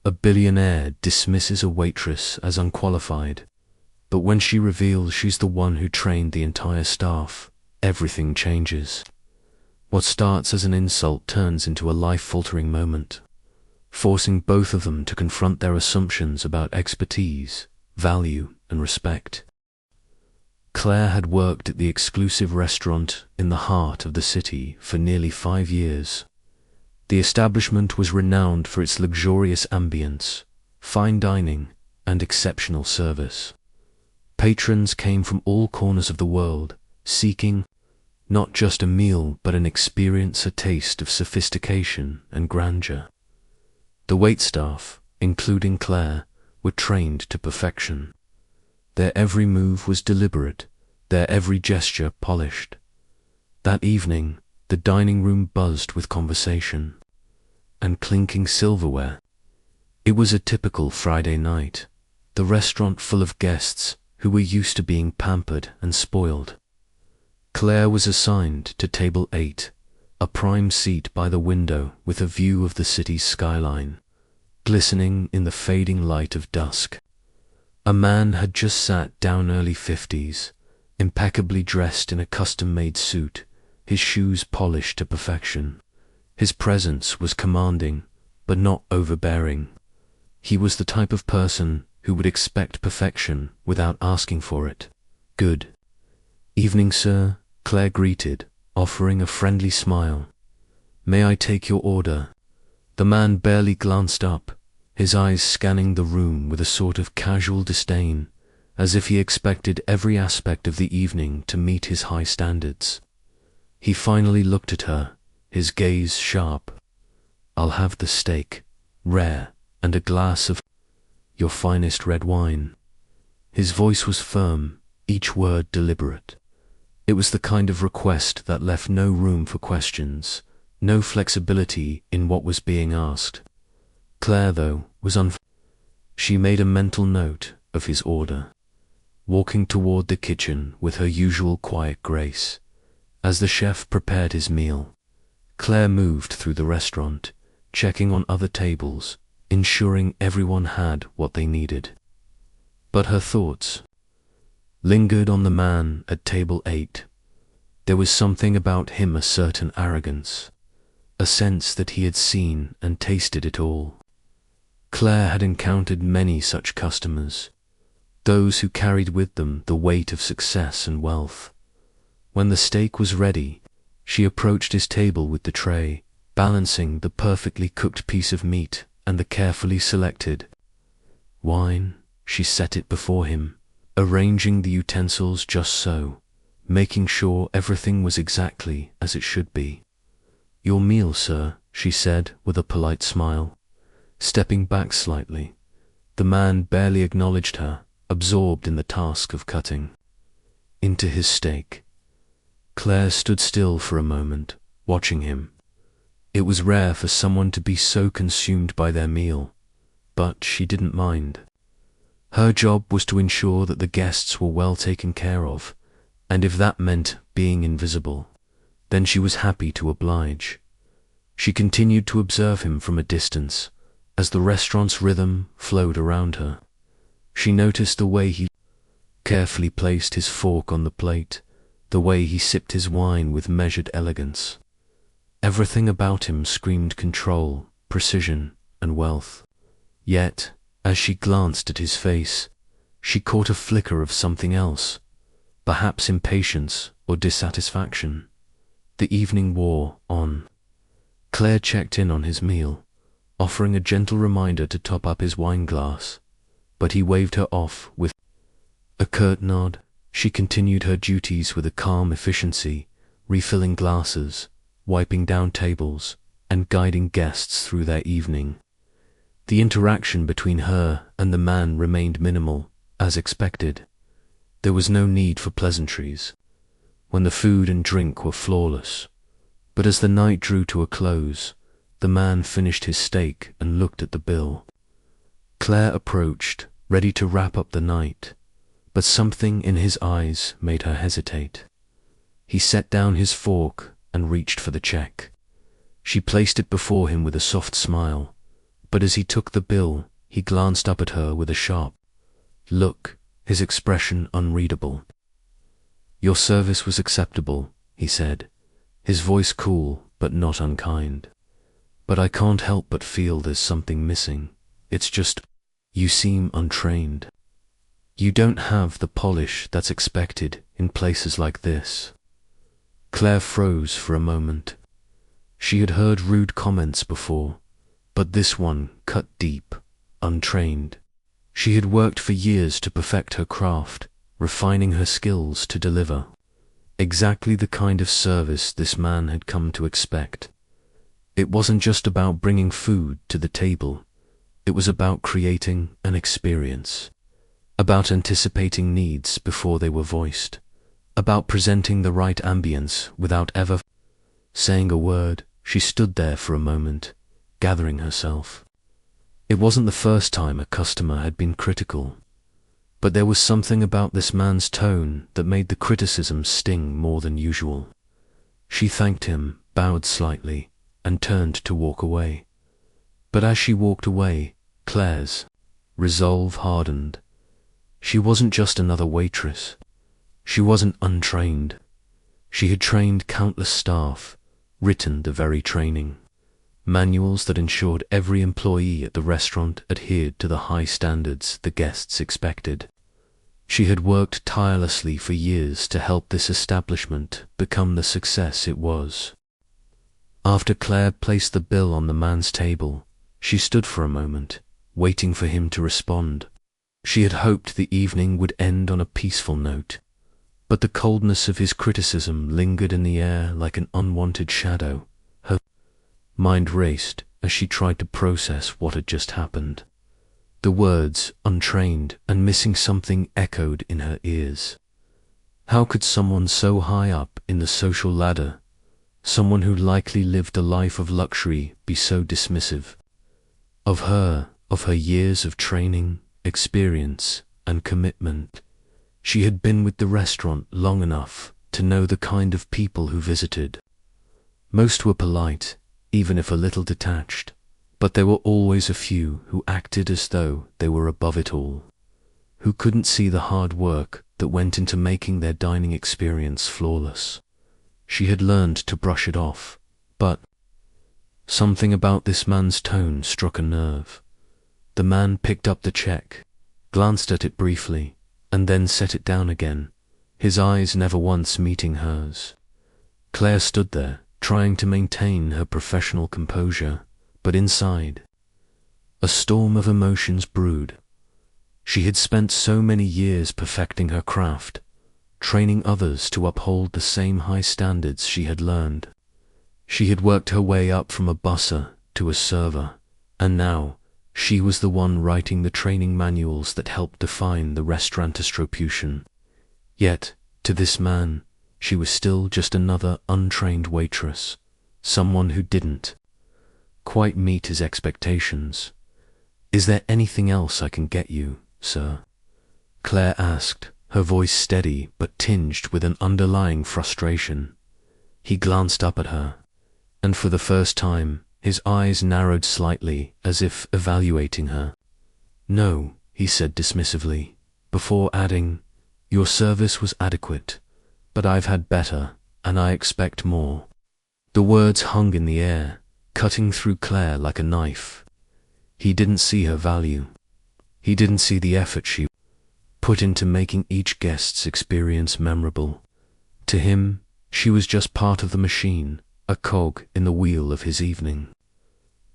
A billionaire dismisses a waitress as unqualified, but when she reveals she's the one who trained the entire staff, everything changes. What starts as an insult turns into a life-altering moment, forcing both of them to confront their assumptions about expertise, value, and respect. Claire had worked at the exclusive restaurant in the heart of the city for nearly 5 years. The establishment was renowned for its luxurious ambience, fine dining, and exceptional service. Patrons came from all corners of the world, seeking not just a meal but an experience, a taste of sophistication and grandeur. The waitstaff, including Claire, were trained to perfection. Their every move was deliberate, their every gesture polished. That evening, the dining room buzzed with conversation and clinking silverware. It was a typical Friday night, the restaurant full of guests who were used to being pampered and spoiled. Claire was assigned to table 8, a prime seat by the window with a view of the city's skyline, glistening in the fading light of dusk. A man had just sat down, early 50s, impeccably dressed in a custom-made suit, his shoes polished to perfection. His presence was commanding, but not overbearing. He was the type of person who would expect perfection without asking for it. "Good evening, sir," Claire greeted, offering a friendly smile. "May I take your order?" The man barely glanced up, his eyes scanning the room with a sort of casual disdain, as if he expected every aspect of the evening to meet his high standards. He finally looked at her, his gaze sharp. "I'll have the steak, rare, and a glass of your finest red wine." His voice was firm, each word deliberate. It was the kind of request that left no room for questions, no flexibility in what was being asked. Claire, though, was She made a mental note of his order, walking toward the kitchen with her usual quiet grace. As the chef prepared his meal, Claire moved through the restaurant, checking on other tables, ensuring everyone had what they needed. But her thoughts lingered on the man at table 8. There was something about him, a certain arrogance, a sense that he had seen and tasted it all. Claire had encountered many such customers, those who carried with them the weight of success and wealth. When the steak was ready, she approached his table with the tray, balancing the perfectly cooked piece of meat and the carefully selected wine. She set it before him, arranging the utensils just so, making sure everything was exactly as it should be. "Your meal, sir," she said with a polite smile. Stepping back slightly, the man barely acknowledged her, absorbed in the task of cutting into his steak. Claire stood still for a moment, watching him. It was rare for someone to be so consumed by their meal, but she didn't mind. Her job was to ensure that the guests were well taken care of, and if that meant being invisible, then she was happy to oblige. She continued to observe him from a distance, as the restaurant's rhythm flowed around her. She noticed the way he carefully placed his fork on the plate, the way he sipped his wine with measured elegance. Everything about him screamed control, precision, and wealth. Yet, as she glanced at his face, she caught a flicker of something else, perhaps impatience or dissatisfaction. The evening wore on. Claire checked in on his meal, offering a gentle reminder to top up his wine glass, but he waved her off with a curt nod. She continued her duties with a calm efficiency, refilling glasses, wiping down tables, and guiding guests through their evening. The interaction between her and the man remained minimal, as expected. There was no need for pleasantries when the food and drink were flawless. But as the night drew to a close, the man finished his steak and looked at the bill. Claire approached, ready to wrap up the night, but something in his eyes made her hesitate. He set down his fork and reached for the check. She placed it before him with a soft smile, But as he took the bill, he glanced up at her with a sharp look, his expression unreadable. "Your service was acceptable," he said, his voice cool but not unkind. "But I can't help but feel there's something missing. It's just, you seem untrained. You don't have the polish that's expected in places like this." Claire froze for a moment. She had heard rude comments before, but this one cut deep, untrained. She had worked for years to perfect her craft, refining her skills to deliver exactly the kind of service this man had come to expect. It wasn't just about bringing food to the table. It was about creating an experience, about anticipating needs before they were voiced, about presenting the right ambience without ever saying a word. She stood there for a moment, gathering herself. It wasn't the first time a customer had been critical, but there was something about this man's tone that made the criticism sting more than usual. She thanked him, bowed slightly, and turned to walk away. But as she walked away, Claire's resolve hardened. She wasn't just another waitress. She wasn't untrained. She had trained countless staff, written the very training, manuals that ensured every employee at the restaurant adhered to the high standards the guests expected. She had worked tirelessly for years to help this establishment become the success it was. After Claire placed the bill on the man's table, she stood for a moment, waiting for him to respond. She had hoped the evening would end on a peaceful note, but the coldness of his criticism lingered in the air like an unwanted shadow. Her mind raced as she tried to process what had just happened. The words, untrained and missing something, echoed in her ears. How could someone so high up in the social ladder, someone who likely lived a life of luxury, be so dismissive of her years of training, experience, and commitment? She had been with the restaurant long enough to know the kind of people who visited. Most were polite, even if a little detached, but there were always a few who acted as though they were above it all, who couldn't see the hard work that went into making their dining experience flawless. She had learned to brush it off, but something about this man's tone struck a nerve. The man picked up the check, glanced at it briefly, and then set it down again, his eyes never once meeting hers. Claire stood there, trying to maintain her professional composure, but inside, a storm of emotions brewed. She had spent so many years perfecting her craft, training others to uphold the same high standards she had learned. She had worked her way up from a busser to a server, and now she was the one writing the training manuals that helped define the restaurant's reputation. Yet, to this man, she was still just another untrained waitress, someone who didn't quite meet his expectations. "Is there anything else I can get you, sir?" Claire asked, her voice steady but tinged with an underlying frustration. He glanced up at her, and for the first time, his eyes narrowed slightly as if evaluating her. "No," he said dismissively, before adding, "Your service was adequate, but I've had better, and I expect more." The words hung in the air, cutting through Claire like a knife. He didn't see her value. He didn't see the effort she put into making each guest's experience memorable. To him, she was just part of the machine, a cog in the wheel of his evening.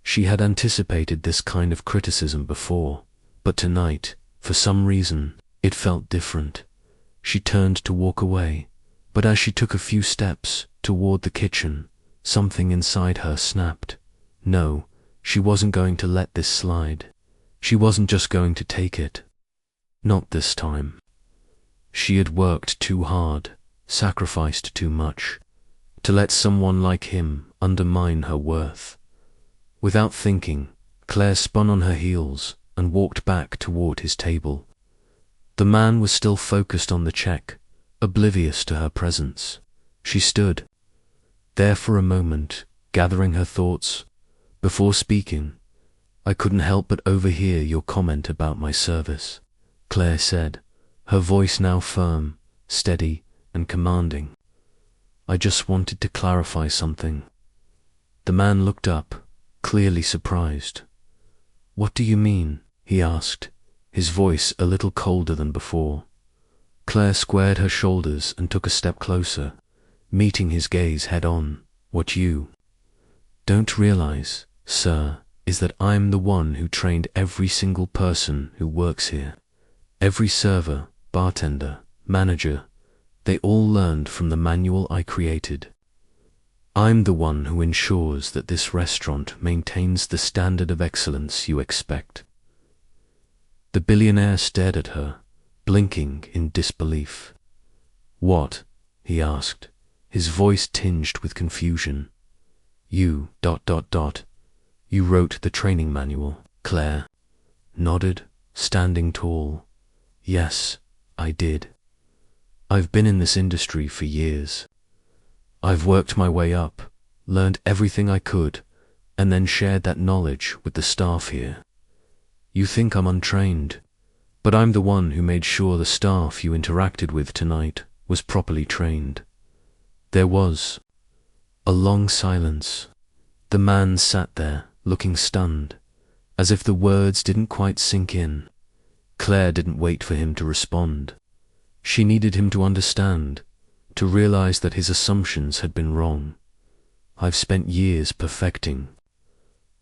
She had anticipated this kind of criticism before, but tonight, for some reason, it felt different. She turned to walk away, but as she took a few steps toward the kitchen, something inside her snapped. No, she wasn't going to let this slide. She wasn't just going to take it. Not this time. She had worked too hard, sacrificed too much, to let someone like him undermine her worth. Without thinking, Claire spun on her heels and walked back toward his table. The man was still focused on the check, oblivious to her presence. She stood there for a moment, gathering her thoughts, before speaking. I couldn't help but overhear your comment about my service, Claire said, her voice now firm, steady, and commanding. I just wanted to clarify something. The man looked up, clearly surprised. What do you mean? He asked, his voice a little colder than before. Claire squared her shoulders and took a step closer, meeting his gaze head-on. What you don't realize, sir, is that I'm the one who trained every single person who works here. Every server, bartender, manager, they all learned from the manual I created. I'm the one who ensures that this restaurant maintains the standard of excellence you expect. The billionaire stared at her, blinking in disbelief. What? He asked, his voice tinged with confusion. You, ... You wrote the training manual, Claire nodded, standing tall. Yes, I did. I've been in this industry for years. I've worked my way up, learned everything I could, and then shared that knowledge with the staff here. You think I'm untrained, but I'm the one who made sure the staff you interacted with tonight was properly trained. There was a long silence. The man sat there, looking stunned, as if the words didn't quite sink in. Claire didn't wait for him to respond. She needed him to understand, to realize that his assumptions had been wrong. I've spent years perfecting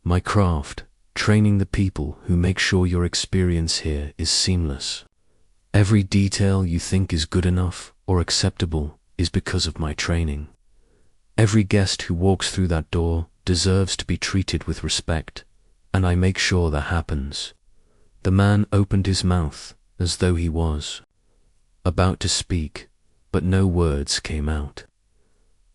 my craft, training the people who make sure your experience here is seamless. Every detail you think is good enough or acceptable is because of my training. Every guest who walks through that door deserves to be treated with respect, and I make sure that happens. The man opened his mouth as though he was about to speak, but no words came out.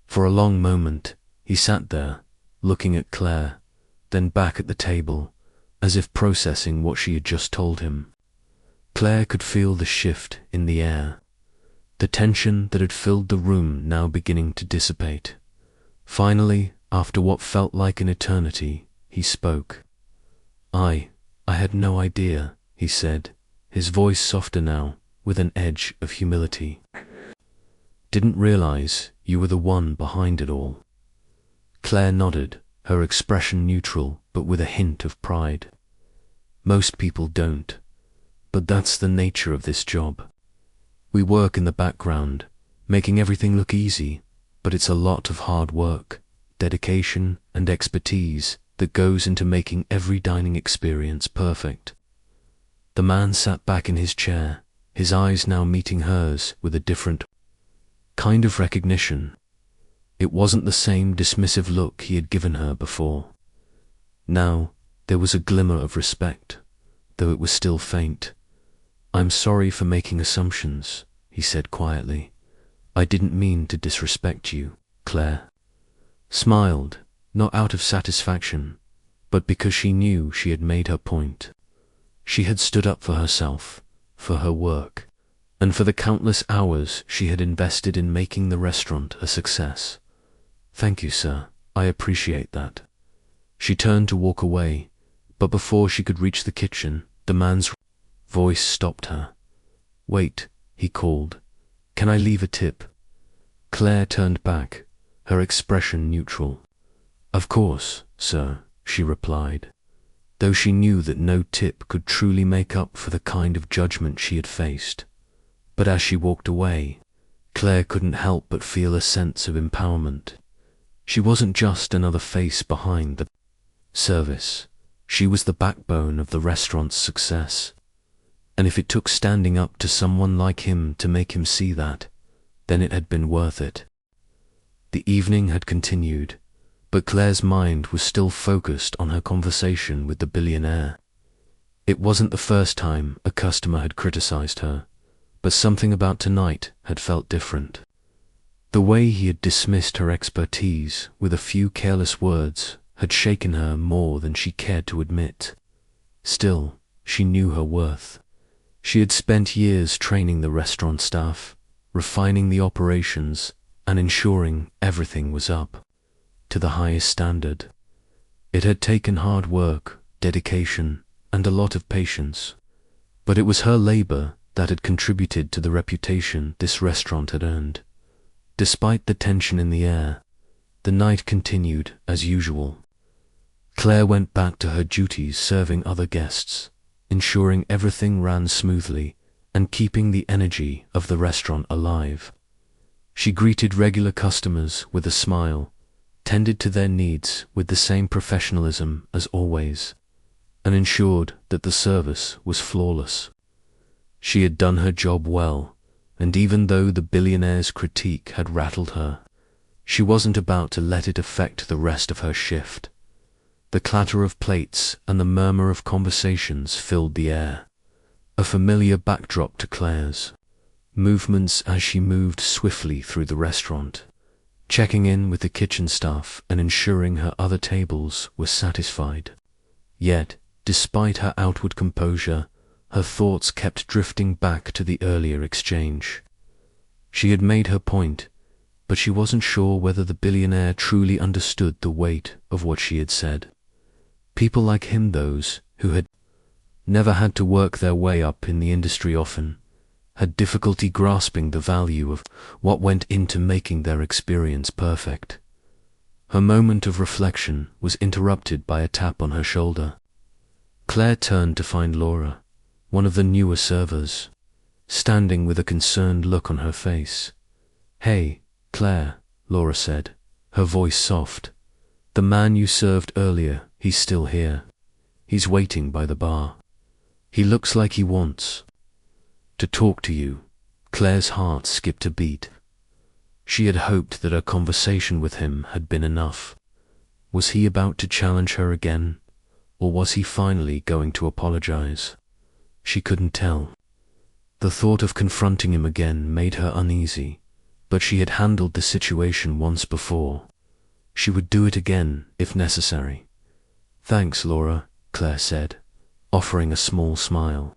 For a long moment, he sat there, looking at Claire, then back at the table, as if processing what she had just told him. Claire could feel the shift in the air, the tension that had filled the room now beginning to dissipate. Finally, after what felt like an eternity, he spoke. I had no idea, he said, his voice softer now, with an edge of humility. Didn't realize you were the one behind it all. Claire nodded, her expression neutral, but with a hint of pride. Most people don't, but that's the nature of this job. We work in the background, making everything look easy, but it's a lot of hard work, dedication, and expertise that goes into making every dining experience perfect. The man sat back in his chair, his eyes now meeting hers with a different kind of recognition. It wasn't the same dismissive look he had given her before. Now, there was a glimmer of respect, though it was still faint. I'm sorry for making assumptions, he said quietly. I didn't mean to disrespect you, Claire. Smiled, not out of satisfaction, but because she knew she had made her point. She had stood up for herself, for her work, and for the countless hours she had invested in making the restaurant a success. Thank you, sir. I appreciate that. She turned to walk away, but before she could reach the kitchen, the man's voice stopped her. Wait, he called. Can I leave a tip? Claire turned back, her expression neutral. Of course, sir, she replied, though she knew that no tip could truly make up for the kind of judgment she had faced. But as she walked away, Claire couldn't help but feel a sense of empowerment. She wasn't just another face behind the service. She was the backbone of the restaurant's success. And if it took standing up to someone like him to make him see that, then it had been worth it. The evening had continued, but Claire's mind was still focused on her conversation with the billionaire. It wasn't the first time a customer had criticized her, but something about tonight had felt different. The way he had dismissed her expertise with a few careless words had shaken her more than she cared to admit. Still, she knew her worth. She had spent years training the restaurant staff, refining the operations, and ensuring everything was up to the highest standard. It had taken hard work, dedication, and a lot of patience. But it was her labor that had contributed to the reputation this restaurant had earned. Despite the tension in the air, the night continued as usual. Claire went back to her duties serving other guests, ensuring everything ran smoothly and keeping the energy of the restaurant alive. She greeted regular customers with a smile, tended to their needs with the same professionalism as always, and ensured that the service was flawless. She had done her job well, and even though the billionaire's critique had rattled her, she wasn't about to let it affect the rest of her shift. The clatter of plates and the murmur of conversations filled the air, a familiar backdrop to Claire's movements as she moved swiftly through the restaurant, checking in with the kitchen staff and ensuring her other tables were satisfied. Yet, despite her outward composure, her thoughts kept drifting back to the earlier exchange. She had made her point, but she wasn't sure whether the billionaire truly understood the weight of what she had said. People like him, those who had never had to work their way up in the industry often, had difficulty grasping the value of what went into making their experience perfect. Her moment of reflection was interrupted by a tap on her shoulder. Claire turned to find Laura, one of the newer servers, standing with a concerned look on her face. "Hey, Claire," Laura said, her voice soft. "The man you served earlier, he's still here. He's waiting by the bar. He looks like he wants to talk to you." Claire's heart skipped a beat. She had hoped that her conversation with him had been enough. Was he about to challenge her again, or was he finally going to apologize? She couldn't tell. The thought of confronting him again made her uneasy, but she had handled the situation once before. She would do it again if necessary. "Thanks, Laura," Claire said, offering a small smile.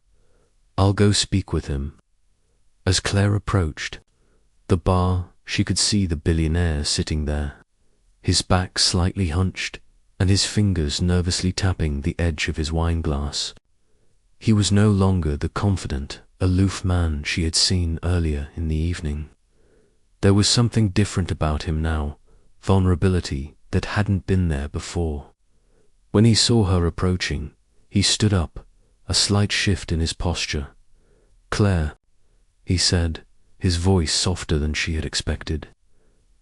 "I'll go speak with him." As Claire approached the bar, she could see the billionaire sitting there, his back slightly hunched and his fingers nervously tapping the edge of his wine glass. He was no longer the confident, aloof man she had seen earlier in the evening. There was something different about him now, vulnerability that hadn't been there before. When he saw her approaching, he stood up, a slight shift in his posture. "Claire," he said, his voice softer than she had expected.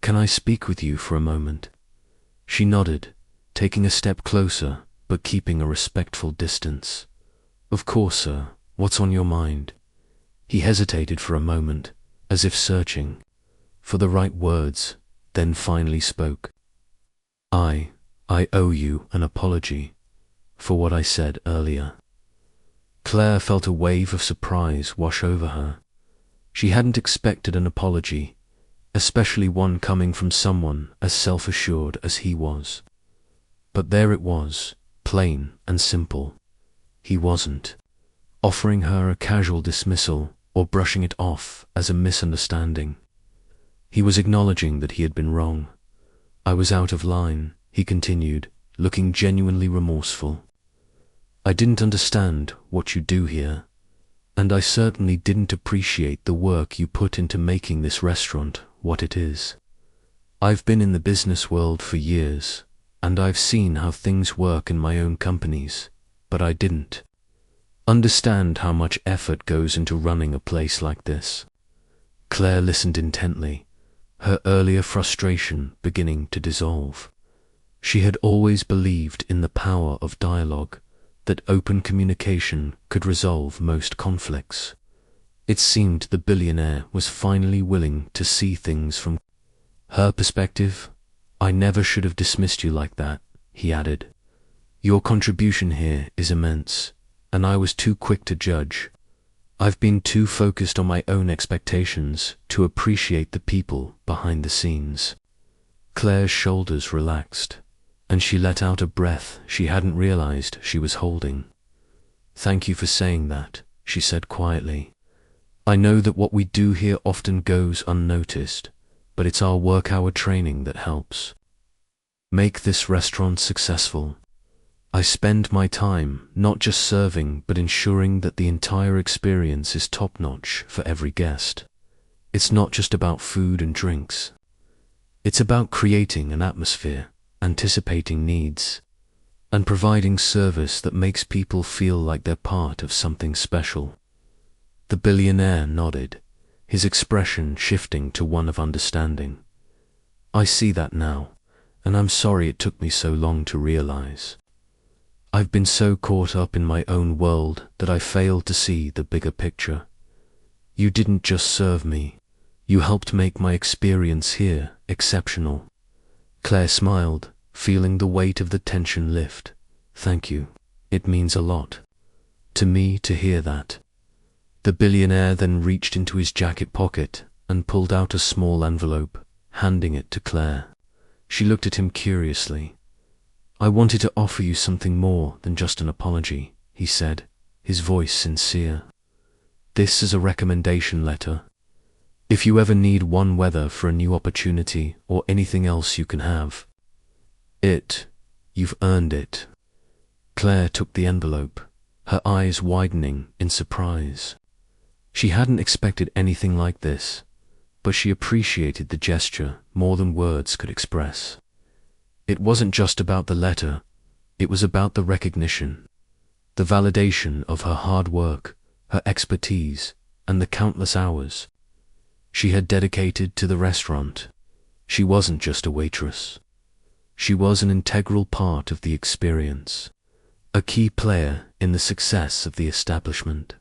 "Can I speak with you for a moment?" She nodded, taking a step closer, but keeping a respectful distance. "Of course, sir. What's on your mind?" He hesitated for a moment, as if searching for the right words, then finally spoke. I owe you an apology for what I said earlier." Claire felt a wave of surprise wash over her. She hadn't expected an apology, especially one coming from someone as self-assured as he was. But there it was, plain and simple. He wasn't offering her a casual dismissal or brushing it off as a misunderstanding. He was acknowledging that he had been wrong. "I was out of line," he continued, looking genuinely remorseful. "I didn't understand what you do here, and I certainly didn't appreciate the work you put into making this restaurant what it is. I've been in the business world for years, and I've seen how things work in my own companies, but I didn't understand how much effort goes into running a place like this." Claire listened intently, her earlier frustration beginning to dissolve. She had always believed in the power of dialogue, that open communication could resolve most conflicts. It seemed the billionaire was finally willing to see things from her perspective. "I never should have dismissed you like that," he added. "Your contribution here is immense, and I was too quick to judge. I've been too focused on my own expectations to appreciate the people behind the scenes." Claire's shoulders relaxed, and she let out a breath she hadn't realized she was holding. "Thank you for saying that," she said quietly. "I know that what we do here often goes unnoticed, but it's our work-hour training that helps make this restaurant successful. I spend my time not just serving but ensuring that the entire experience is top-notch for every guest. It's not just about food and drinks. It's about creating an atmosphere, anticipating needs, and providing service that makes people feel like they're part of something special. The billionaire nodded, his expression shifting to one of understanding. I see that now, and I'm sorry it took me so long to realize. I've been so caught up in my own world that I failed to see the bigger picture. You didn't just serve me, you helped make my experience here exceptional. Claire smiled, feeling the weight of the tension lift. Thank you. It means a lot to me to hear that. The billionaire then reached into his jacket pocket and pulled out a small envelope, handing it to Claire. She looked at him curiously. I wanted to offer you something more than just an apology, he said, his voice sincere. This is a recommendation letter. If you ever need one, whether for a new opportunity or anything else you can have it, you've earned it. Claire took the envelope, her eyes widening in surprise. She hadn't expected anything like this, but she appreciated the gesture more than words could express. It wasn't just about the letter, it was about the recognition, the validation of her hard work, her expertise, and the countless hours she had dedicated to the restaurant. She wasn't just a waitress. She was an integral part of the experience, a key player in the success of the establishment.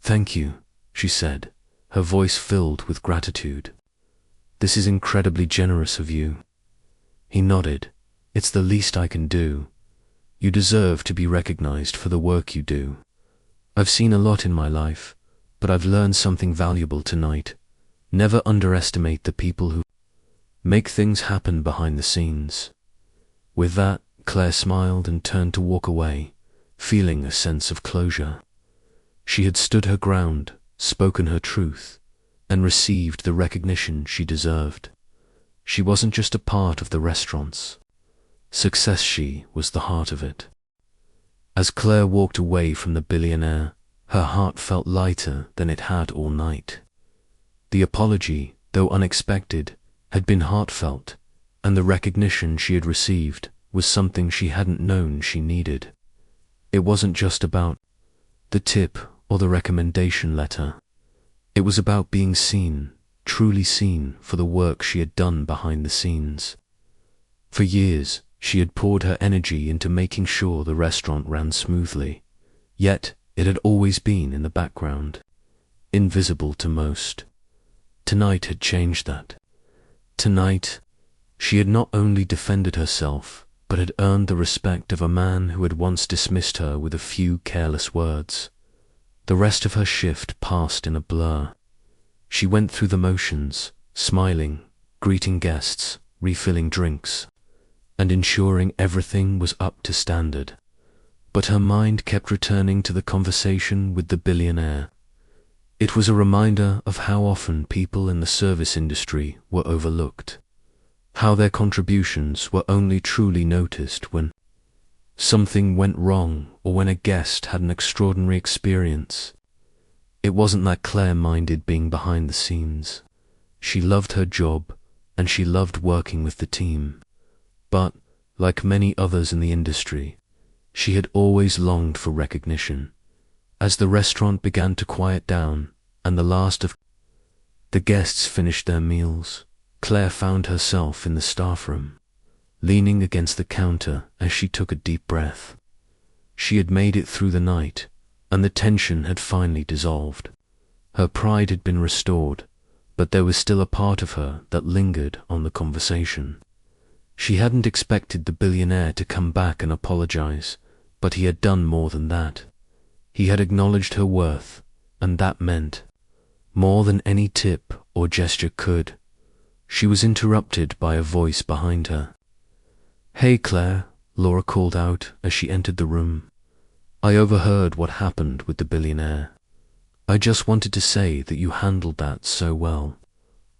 Thank you, she said, her voice filled with gratitude. This is incredibly generous of you. He nodded. It's the least I can do. You deserve to be recognized for the work you do. I've seen a lot in my life, but I've learned something valuable tonight. Never underestimate the people who make things happen behind the scenes. With that, Claire smiled and turned to walk away, feeling a sense of closure. She had stood her ground, spoken her truth, and received the recognition she deserved. She wasn't just a part of the restaurant's success, she was the heart of it. As Claire walked away from the billionaire, her heart felt lighter than it had all night. The apology, though unexpected, had been heartfelt, and the recognition she had received was something she hadn't known she needed. It wasn't just about the tip or the recommendation letter. It was about being seen, truly seen, for the work she had done behind the scenes. For years, she had poured her energy into making sure the restaurant ran smoothly, yet it had always been in the background, invisible to most. Tonight had changed that. Tonight, she had not only defended herself, but had earned the respect of a man who had once dismissed her with a few careless words. The rest of her shift passed in a blur. She went through the motions, smiling, greeting guests, refilling drinks, and ensuring everything was up to standard. But her mind kept returning to the conversation with the billionaire. It was a reminder of how often people in the service industry were overlooked, how their contributions were only truly noticed when something went wrong or when a guest had an extraordinary experience. It wasn't that Claire minded being behind the scenes. She loved her job and she loved working with the team. But, like many others in the industry, she had always longed for recognition. As the restaurant began to quiet down and the last of the guests finished their meals, Claire found herself in the staff room, leaning against the counter as she took a deep breath. She had made it through the night, and the tension had finally dissolved. Her pride had been restored, but there was still a part of her that lingered on the conversation. She hadn't expected the billionaire to come back and apologize, but he had done more than that. He had acknowledged her worth, and that meant more than any tip or gesture could. She was interrupted by a voice behind her. "Hey, Claire," Laura called out as she entered the room. "I overheard what happened with the billionaire. I just wanted to say that you handled that so well.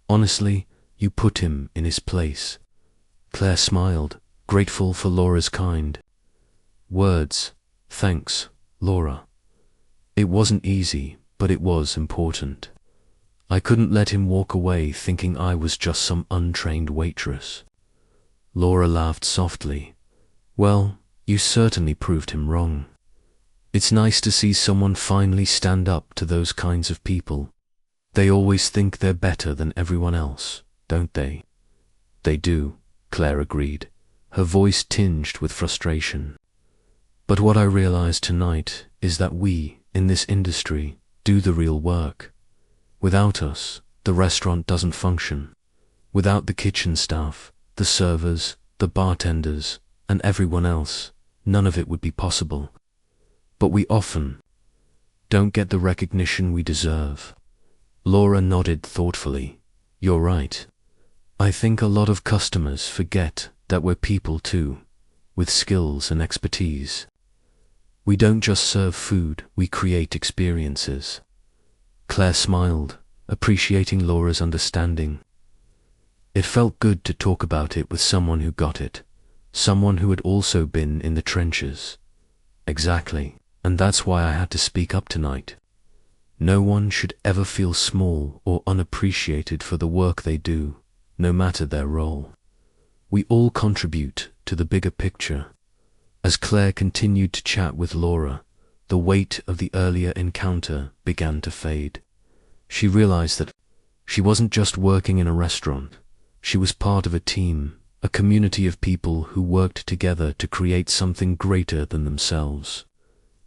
Honestly, you put him in his place." Claire smiled, grateful for Laura's kind Words. Thanks, Laura. It wasn't easy, but it was important. I couldn't let him walk away thinking I was just some untrained waitress. Laura laughed softly. Well, you certainly proved him wrong. It's nice to see someone finally stand up to those kinds of people. They always think they're better than everyone else, don't they? They do, Claire agreed, her voice tinged with frustration. But what I realized tonight is that we, in this industry, do the real work. Without us, the restaurant doesn't function. Without the kitchen staff, the servers, the bartenders, and everyone else, none of it would be possible. But we often don't get the recognition we deserve. Laura nodded thoughtfully. You're right. I think a lot of customers forget that we're people too, with skills and expertise. We don't just serve food, we create experiences. Claire smiled, appreciating Laura's understanding. It felt good to talk about it with someone who got it, someone who had also been in the trenches. Exactly, and that's why I had to speak up tonight. No one should ever feel small or unappreciated for the work they do, no matter their role. We all contribute to the bigger picture. As Claire continued to chat with Laura, the weight of the earlier encounter began to fade. She realized that she wasn't just working in a restaurant. She was part of a team, a community of people who worked together to create something greater than themselves.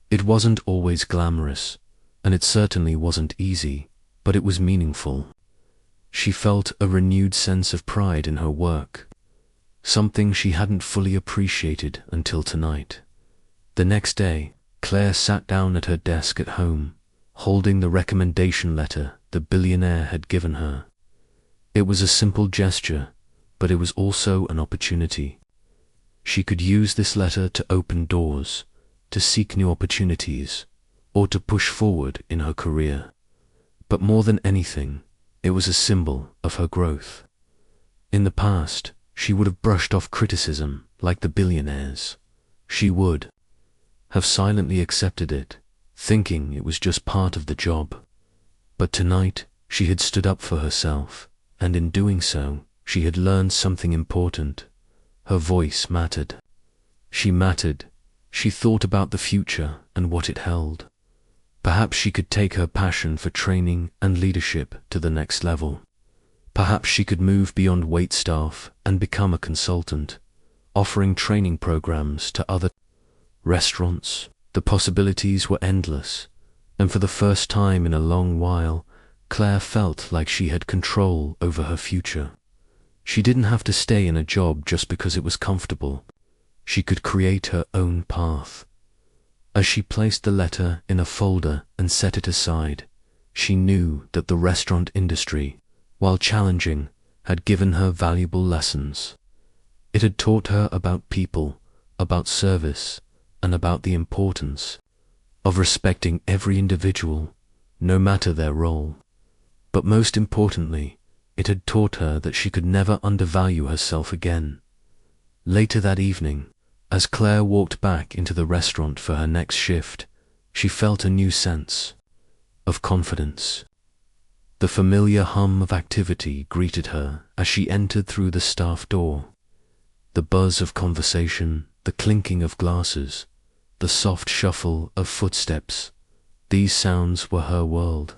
It wasn't always glamorous, and it certainly wasn't easy, but it was meaningful. She felt a renewed sense of pride in her work, something she hadn't fully appreciated until tonight. The next day, Claire sat down at her desk at home, holding the recommendation letter the billionaire had given her. It was a simple gesture, but it was also an opportunity. She could use this letter to open doors, to seek new opportunities, or to push forward in her career. But more than anything, it was a symbol of her growth. In the past, she would have brushed off criticism like the billionaires. She would have silently accepted it, thinking it was just part of the job. But tonight, she had stood up for herself, and in doing so, she had learned something important. Her voice mattered. She mattered. She thought about the future and what it held. Perhaps she could take her passion for training and leadership to the next level. Perhaps she could move beyond waitstaff and become a consultant, offering training programs to other restaurants. The possibilities were endless, and for the first time in a long while, Claire felt like she had control over her future. She didn't have to stay in a job just because it was comfortable. She could create her own path. As she placed the letter in a folder and set it aside, she knew that the restaurant industry, while challenging, had given her valuable lessons. It had taught her about people, about service, and about the importance of respecting every individual, no matter their role. But most importantly, it had taught her that she could never undervalue herself again. Later that evening, as Claire walked back into the restaurant for her next shift, she felt a new sense of confidence. The familiar hum of activity greeted her as she entered through the staff door. The buzz of conversation, the clinking of glasses, the soft shuffle of footsteps, these sounds were her world.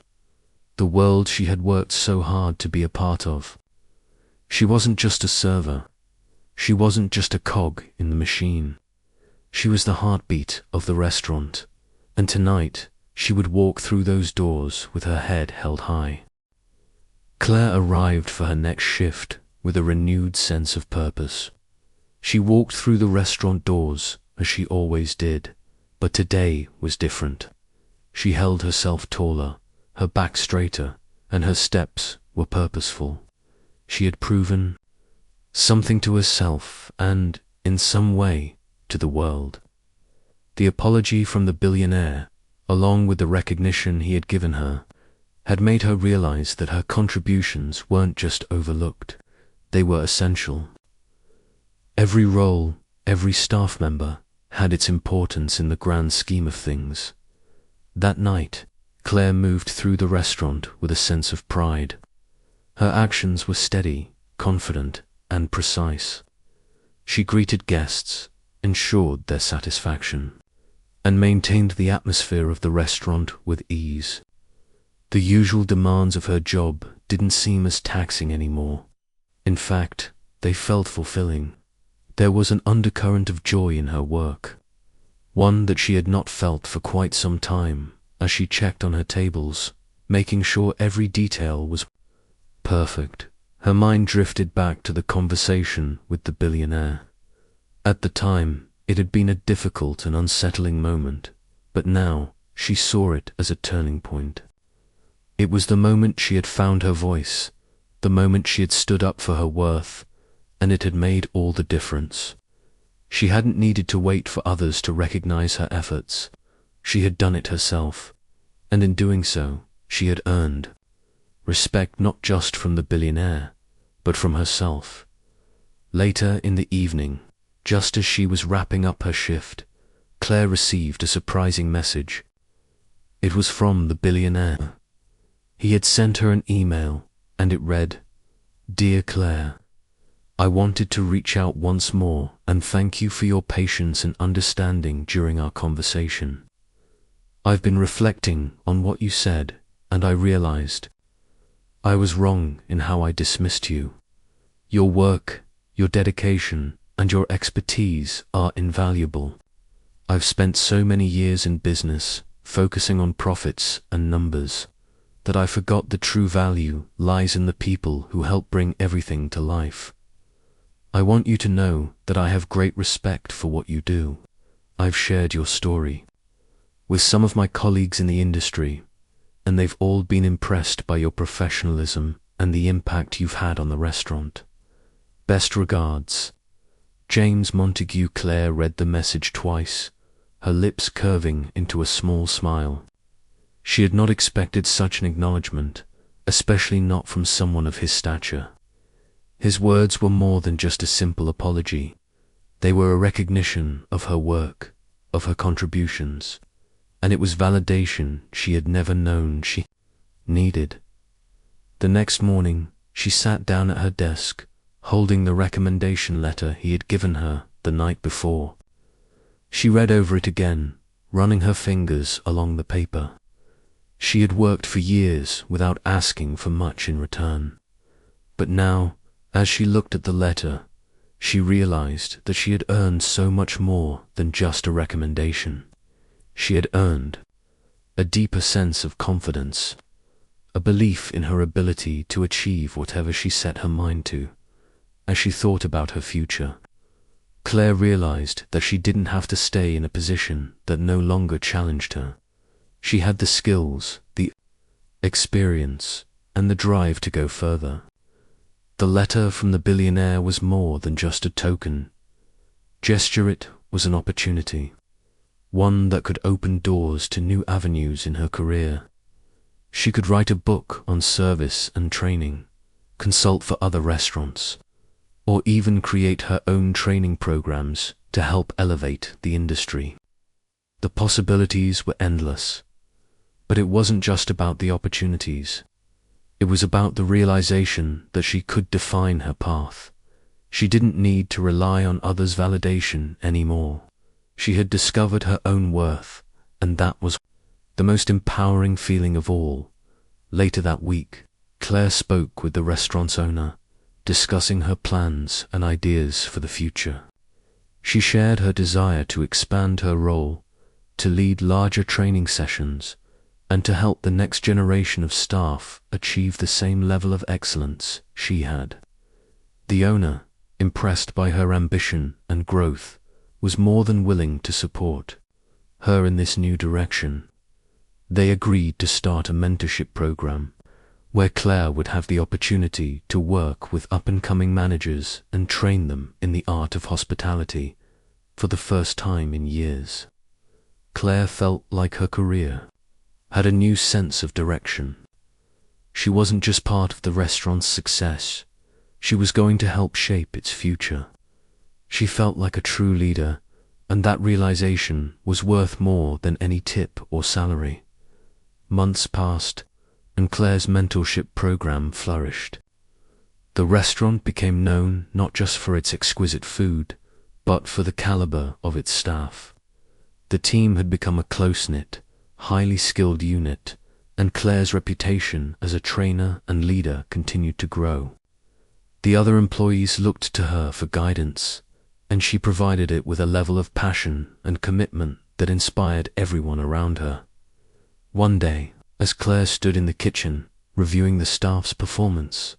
The world she had worked so hard to be a part of. She wasn't just a server. She wasn't just a cog in the machine. She was the heartbeat of the restaurant, and tonight she would walk through those doors with her head held high. Claire arrived for her next shift with a renewed sense of purpose. She walked through the restaurant doors as she always did, but today was different. She held herself taller, her back straighter, and her steps were purposeful. She had proven something to herself and, in some way, to the world. The apology from the billionaire, along with the recognition he had given her, had made her realize that her contributions weren't just overlooked, they were essential. Every role, every staff member, had its importance in the grand scheme of things. That night, Claire moved through the restaurant with a sense of pride. Her actions were steady, confident, and precise. She greeted guests, ensured their satisfaction, and maintained the atmosphere of the restaurant with ease. The usual demands of her job didn't seem as taxing anymore. In fact, they felt fulfilling. There was an undercurrent of joy in her work, one that she had not felt for quite some time, as she checked on her tables, making sure every detail was perfect. Her mind drifted back to the conversation with the billionaire. At the time, it had been a difficult and unsettling moment, but now she saw it as a turning point. It was the moment she had found her voice, the moment she had stood up for her worth, and it had made all the difference. She hadn't needed to wait for others to recognize her efforts. She had done it herself, and in doing so, she had earned respect not just from the billionaire, but from herself. Later in the evening, just as she was wrapping up her shift, Claire received a surprising message. It was from the billionaire. He had sent her an email, and it read, "Dear Claire, I wanted to reach out once more and thank you for your patience and understanding during our conversation. I've been reflecting on what you said, and I realized I was wrong in how I dismissed you. Your work, your dedication, and your expertise are invaluable. I've spent so many years in business, focusing on profits and numbers, that I forgot the true value lies in the people who help bring everything to life. I want you to know that I have great respect for what you do. I've shared your story with some of my colleagues in the industry, and they've all been impressed by your professionalism and the impact you've had on the restaurant. Best regards, James Montague." Claire read the message twice, her lips curving into a small smile. She had not expected such an acknowledgement, especially not from someone of his stature. His words were more than just a simple apology. They were a recognition of her work, of her contributions, and it was validation she had never known she needed. The next morning, she sat down at her desk, holding the recommendation letter he had given her the night before. She read over it again, running her fingers along the paper. She had worked for years without asking for much in return. But now, as she looked at the letter, she realized that she had earned so much more than just a recommendation. She had earned a deeper sense of confidence, a belief in her ability to achieve whatever she set her mind to. As she thought about her future, Claire realized that she didn't have to stay in a position that no longer challenged her. She had the skills, the experience, and the drive to go further. The letter from the billionaire was more than just a token gesture. It was an opportunity, one that could open doors to new avenues in her career. She could write a book on service and training, consult for other restaurants, or even create her own training programs to help elevate the industry. The possibilities were endless, but it wasn't just about the opportunities. It was about the realization that she could define her path. She didn't need to rely on others' validation anymore. She had discovered her own worth, and that was the most empowering feeling of all. Later that week, Claire spoke with the restaurant's owner, discussing her plans and ideas for the future. She shared her desire to expand her role, to lead larger training sessions, and to help the next generation of staff achieve the same level of excellence she had. The owner, impressed by her ambition and growth, was more than willing to support her in this new direction. They agreed to start a mentorship program where Claire would have the opportunity to work with up-and-coming managers and train them in the art of hospitality for the first time in years. Claire felt like her career had a new sense of direction. She wasn't just part of the restaurant's success, she was going to help shape its future. She felt like a true leader, And that realization was worth more than any tip or salary. Months passed, and Claire's mentorship program flourished. The restaurant became known not just for its exquisite food, but for the caliber of its staff. The team had become a close-knit, highly skilled unit, and Claire's reputation as a trainer and leader continued to grow. The other employees looked to her for guidance, and she provided it with a level of passion and commitment that inspired everyone around her. One day, as Claire stood in the kitchen, reviewing the staff's performance,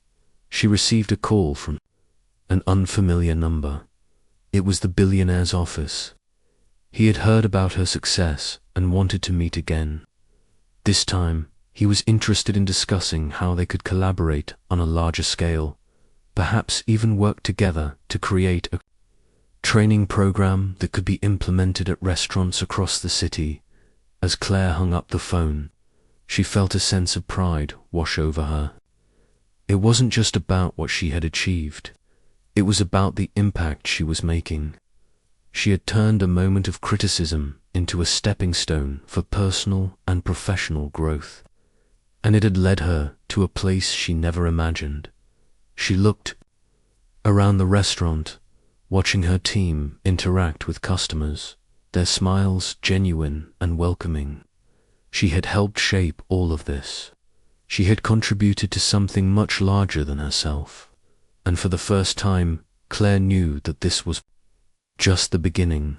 she received a call from an unfamiliar number. It was the billionaire's office. He had heard about her success and wanted to meet again. This time, he was interested in discussing how they could collaborate on a larger scale, perhaps even work together to create a training program that could be implemented at restaurants across the city. As Claire hung up the phone, she felt a sense of pride wash over her. It wasn't just about what she had achieved. It was about the impact she was making. She had turned a moment of criticism into a stepping stone for personal and professional growth, and it had led her to a place she never imagined. She looked around the restaurant, watching her team interact with customers, their smiles genuine and welcoming. She had helped shape all of this. She had contributed to something much larger than herself, and for the first time, Claire knew that this was just the beginning.